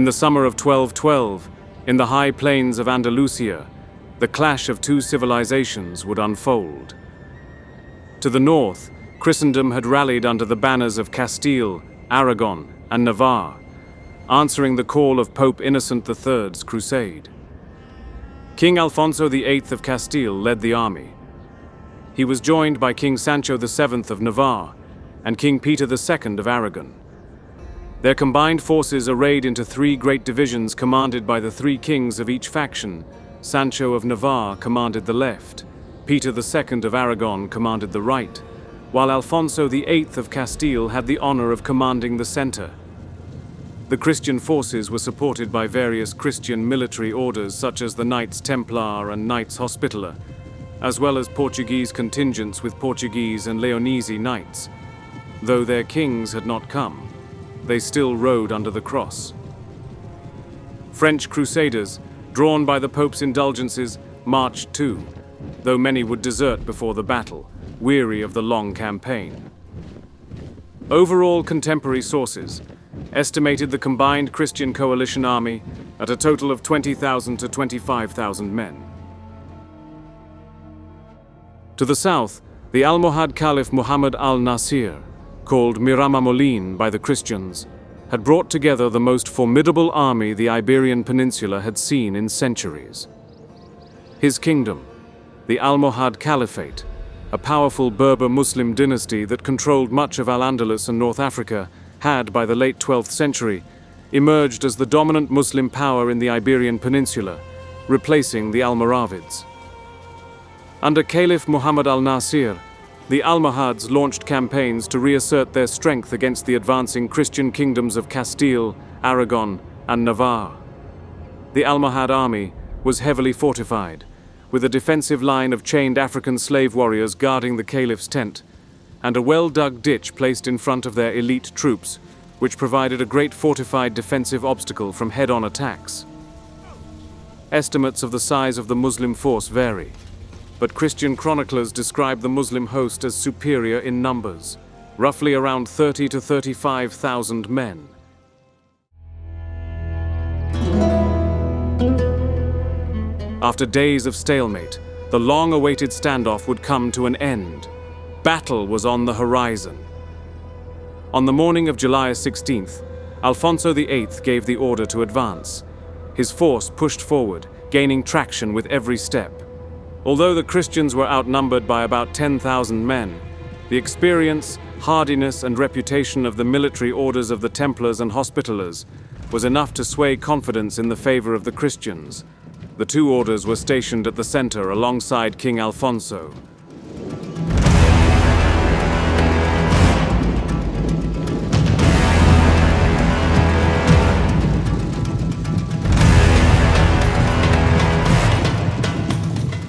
In the summer of 1212, in the high plains of Andalusia, the clash of two civilizations would unfold. To the north, Christendom had rallied under the banners of Castile, Aragon, and Navarre, answering the call of Pope Innocent III's crusade. King Alfonso VIII of Castile led the army. He was joined by King Sancho VII of Navarre and King Peter II of Aragon. Their combined forces arrayed into three great divisions commanded by the three kings of each faction. Sancho of Navarre commanded the left, Peter II of Aragon commanded the right, while Alfonso VIII of Castile had the honor of commanding the center. The Christian forces were supported by various Christian military orders such as the Knights Templar and Knights Hospitaller, as well as Portuguese contingents with Portuguese and Leonese knights. Though their kings had not come, they still rode under the cross. French crusaders, drawn by the Pope's indulgences, marched too, though many would desert before the battle, weary of the long campaign. Overall contemporary sources estimated the combined Christian coalition army at a total of 20,000 to 25,000 men. To the south, the Almohad Caliph Muhammad al-Nasir, called Miramamolin by the Christians, had brought together the most formidable army the Iberian Peninsula had seen in centuries. His kingdom, the Almohad Caliphate, a powerful Berber Muslim dynasty that controlled much of Al-Andalus and North Africa, had, by the late 12th century, emerged as the dominant Muslim power in the Iberian Peninsula, replacing the Almoravids. Under Caliph Muhammad al-Nasir, the Almohads launched campaigns to reassert their strength against the advancing Christian kingdoms of Castile, Aragon, and Navarre. The Almohad army was heavily fortified, with a defensive line of chained African slave warriors guarding the caliph's tent, and a well-dug ditch placed in front of their elite troops, which provided a great fortified defensive obstacle from head-on attacks. Estimates of the size of the Muslim force vary, but Christian chroniclers describe the Muslim host as superior in numbers, roughly around 30 to 35,000 men. After days of stalemate, the long-awaited standoff would come to an end. Battle was on the horizon. On the morning of July 16th, Alfonso VIII gave the order to advance. His force pushed forward, gaining traction with every step. Although the Christians were outnumbered by about 10,000 men, the experience, hardiness, and reputation of the military orders of the Templars and Hospitallers was enough to sway confidence in the favor of the Christians. The two orders were stationed at the center alongside King Alfonso.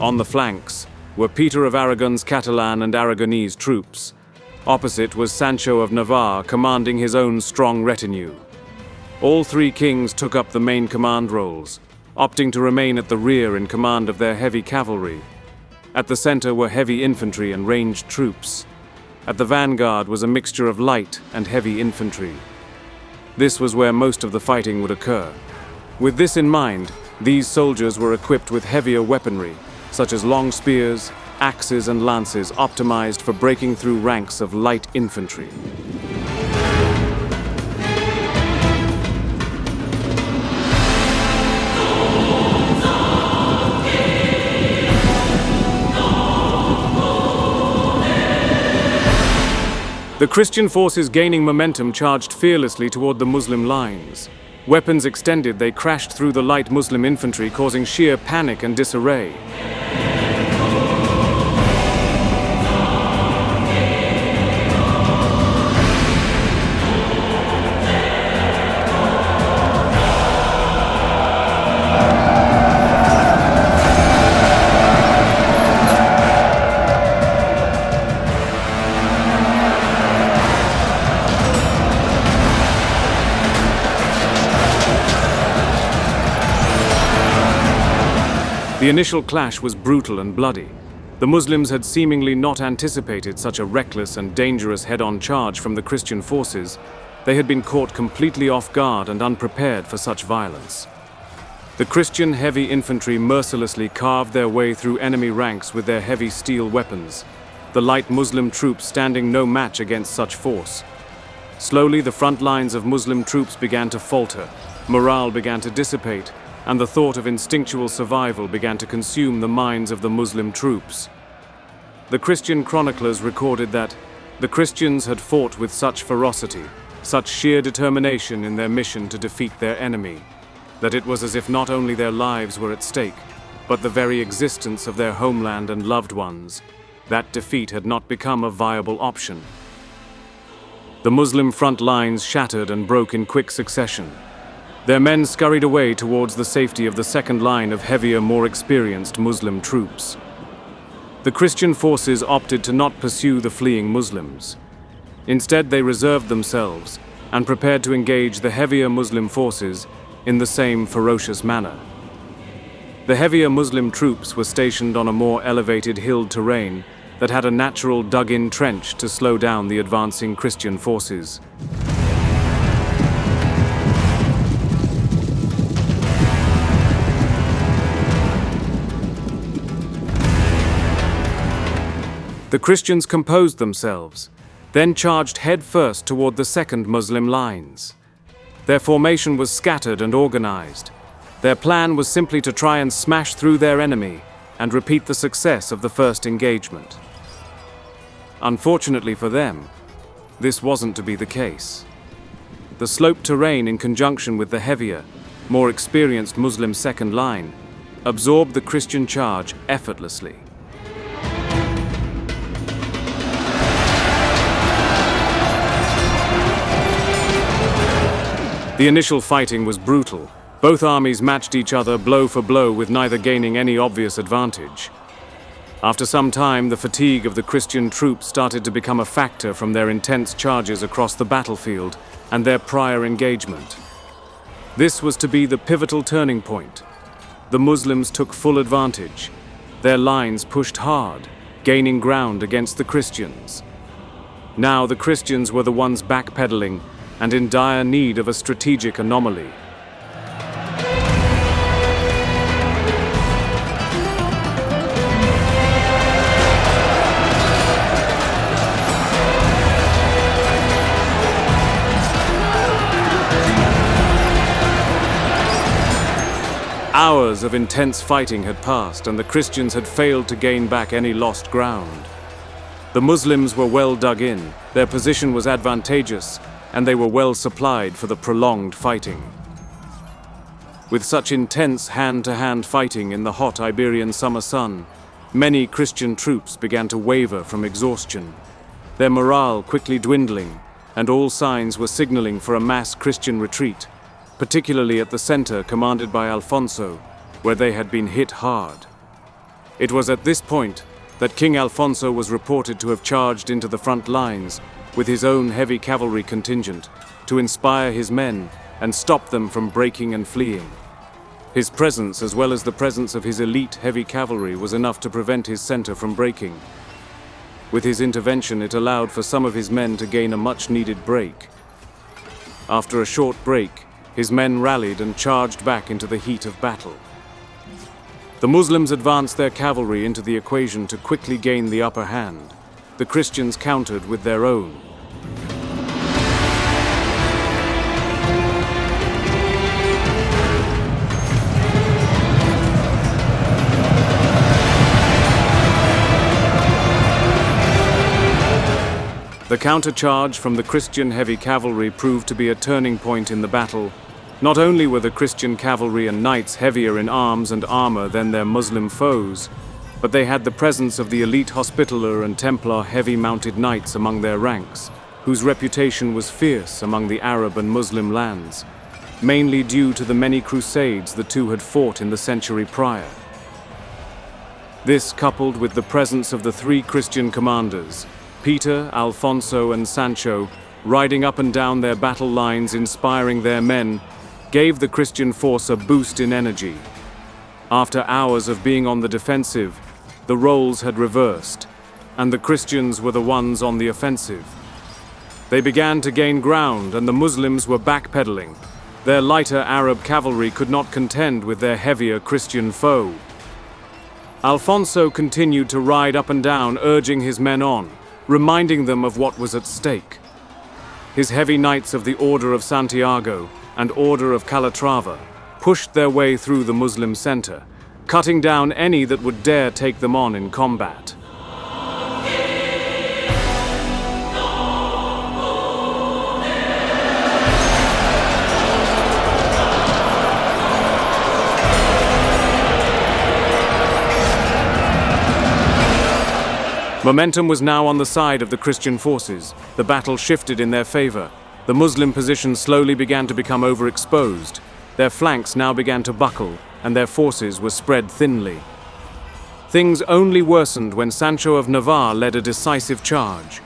On the flanks were Peter of Aragon's Catalan and Aragonese troops. Opposite was Sancho of Navarre commanding his own strong retinue. All three kings took up the main command roles, opting to remain at the rear in command of their heavy cavalry. At the center were heavy infantry and ranged troops. At the vanguard was a mixture of light and heavy infantry. This was where most of the fighting would occur. With this in mind, these soldiers were equipped with heavier weaponry, such as long spears, axes, and lances optimized for breaking through ranks of light infantry. The Christian forces gaining momentum charged fearlessly toward the Muslim lines. Weapons extended, they crashed through the light Muslim infantry, causing sheer panic and disarray. The initial clash was brutal and bloody. The Muslims had seemingly not anticipated such a reckless and dangerous head-on charge from the Christian forces, They had been caught completely off guard and unprepared for such violence. The Christian heavy infantry mercilessly carved their way through enemy ranks with their heavy steel weapons, the light Muslim troops standing no match against such force. Slowly, the front lines of Muslim troops began to falter, morale began to dissipate, and the thought of instinctual survival began to consume the minds of the Muslim troops. The Christian chroniclers recorded that the Christians had fought with such ferocity, such sheer determination in their mission to defeat their enemy, that it was as if not only their lives were at stake, but the very existence of their homeland and loved ones. That defeat had not become a viable option. The Muslim front lines shattered and broke in quick succession. Their men scurried away towards the safety of the second line of heavier, more experienced Muslim troops. The Christian forces opted to not pursue the fleeing Muslims. Instead, they reserved themselves and prepared to engage the heavier Muslim forces in the same ferocious manner. The heavier Muslim troops were stationed on a more elevated hill terrain that had a natural dug-in trench to slow down the advancing Christian forces. The Christians composed themselves, then charged head-first toward the second Muslim lines. Their formation was scattered and organized. Their plan was simply to try and smash through their enemy and repeat the success of the first engagement. Unfortunately for them, this wasn't to be the case. The sloped terrain, in conjunction with the heavier, more experienced Muslim second line, absorbed the Christian charge effortlessly. The initial fighting was brutal. Both armies matched each other blow for blow, with neither gaining any obvious advantage. After some time, the fatigue of the Christian troops started to become a factor from their intense charges across the battlefield and their prior engagement. This was to be the pivotal turning point. The Muslims took full advantage. Their lines pushed hard, gaining ground against the Christians. Now the Christians were the ones backpedaling and in dire need of a strategic anomaly. Hours of intense fighting had passed, and the Christians had failed to gain back any lost ground. The Muslims were well dug in, their position was advantageous, and they were well supplied for the prolonged fighting. With such intense hand-to-hand fighting in the hot Iberian summer sun, many Christian troops began to waver from exhaustion, their morale quickly dwindling, and all signs were signaling for a mass Christian retreat, particularly at the center commanded by Alfonso, where they had been hit hard. It was at this point that King Alfonso was reported to have charged into the front lines with his own heavy cavalry contingent to inspire his men and stop them from breaking and fleeing. His presence, as well as the presence of his elite heavy cavalry, was enough to prevent his center from breaking. With his intervention, it allowed for some of his men to gain a much-needed break. After a short break, his men rallied and charged back into the heat of battle. The Muslims advanced their cavalry into the equation to quickly gain the upper hand. The Christians countered with their own. The countercharge from the Christian heavy cavalry proved to be a turning point in the battle. Not only were the Christian cavalry and knights heavier in arms and armor than their Muslim foes, but they had the presence of the elite Hospitaller and Templar heavy-mounted knights among their ranks, whose reputation was fierce among the Arab and Muslim lands, mainly due to the many crusades the two had fought in the century prior. This, coupled with the presence of the three Christian commanders, Peter, Alfonso, and Sancho, riding up and down their battle lines inspiring their men, gave the Christian force a boost in energy. After hours of being on the defensive, the roles had reversed, and the Christians were the ones on the offensive. They began to gain ground, and the Muslims were backpedaling. Their lighter Arab cavalry could not contend with their heavier Christian foe. Alfonso continued to ride up and down, urging his men on, reminding them of what was at stake. His heavy knights of the Order of Santiago and Order of Calatrava pushed their way through the Muslim center, cutting down any that would dare take them on in combat. Momentum was now on the side of the Christian forces. The battle shifted in their favor. The Muslim position slowly began to become overexposed. Their flanks now began to buckle, and their forces were spread thinly. Things only worsened when Sancho of Navarre led a decisive charge.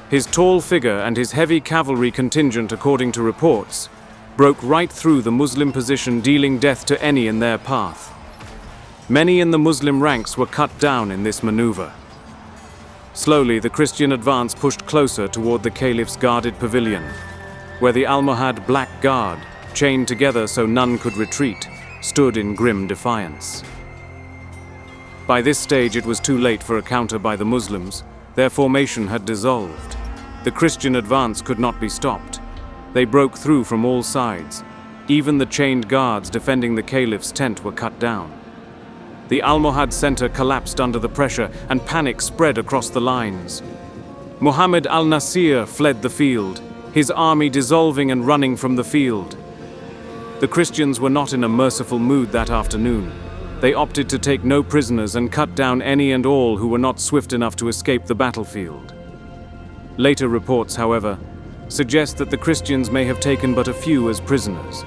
His tall figure and his heavy cavalry contingent, according to reports, broke right through the Muslim position, dealing death to any in their path. Many in the Muslim ranks were cut down in this maneuver. Slowly, the Christian advance pushed closer toward the caliph's guarded pavilion, where the Almohad Black Guard, chained together so none could retreat, stood in grim defiance. By this stage, it was too late for a counter by the Muslims. Their formation had dissolved. The Christian advance could not be stopped. They broke through from all sides. Even the chained guards defending the caliph's tent were cut down. The Almohad center collapsed under the pressure, and panic spread across the lines. Muhammad al-Nasir fled the field, his army dissolving and running from the field. The Christians were not in a merciful mood that afternoon. They opted to take no prisoners and cut down any and all who were not swift enough to escape the battlefield. Later reports, however, suggest that the Christians may have taken but a few as prisoners,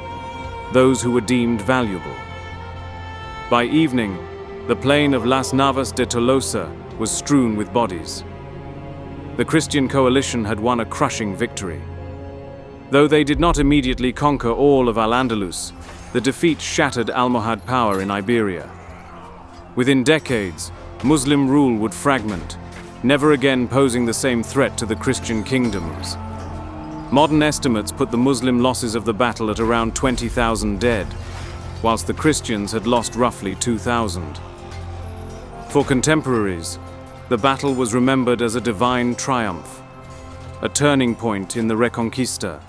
those who were deemed valuable. By evening, the plain of Las Navas de Tolosa was strewn with bodies. The Christian coalition had won a crushing victory. Though they did not immediately conquer all of Al-Andalus, the defeat shattered Almohad power in Iberia. Within decades, Muslim rule would fragment, never again posing the same threat to the Christian kingdoms. Modern estimates put the Muslim losses of the battle at around 20,000 dead, whilst the Christians had lost roughly 2,000. For contemporaries, the battle was remembered as a divine triumph, a turning point in the Reconquista.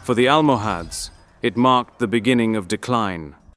For the Almohads, it marked the beginning of decline.